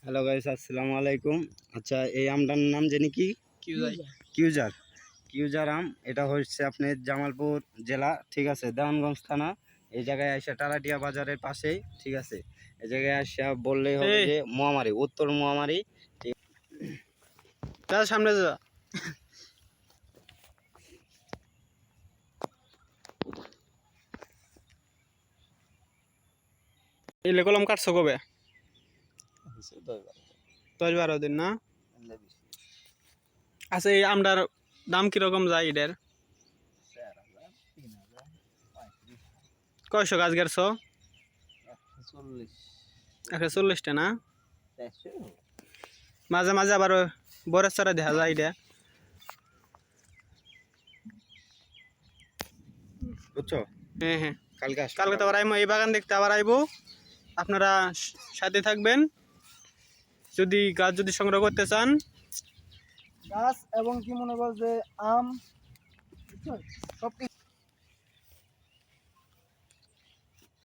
Hello guys, আসসালামু আলাইকুম। আচ্ছা, এই আমটার নাম জানি কি? কিউজার। কিউজার আম। এটা হচ্ছে আপনার জামালপুর জেলা, ঠিক আছে, দেওয়ানগঞ্জ থানা। এই জায়গায় আসা টালাটিয়া বাজারের পাশেই, ঠিক আছে। এই জায়গায় আসা বললেই হবে যে মোয়ামারি, উত্তর মোয়ামারি। সামনে যা। এই কলম কাটছো কবে? 10-12 দিন না? আচ্ছা, এই আমটার দাম কিরকম যায় এটার? কয়শো গাছ গেছো? 140টা না? মাঝে মাঝে আবার বরের চারা দেখা যায় এটা। বুঝছো? হ্যাঁ হ্যাঁ, কালকে তো আবার আইবো এই বাগান দেখতে, আবার আইবো। আপনারা সাথে থাকবেন যদি গাছ সংগ্রহ করতে চান। গাছ এবং কি মনে কর যে আম সব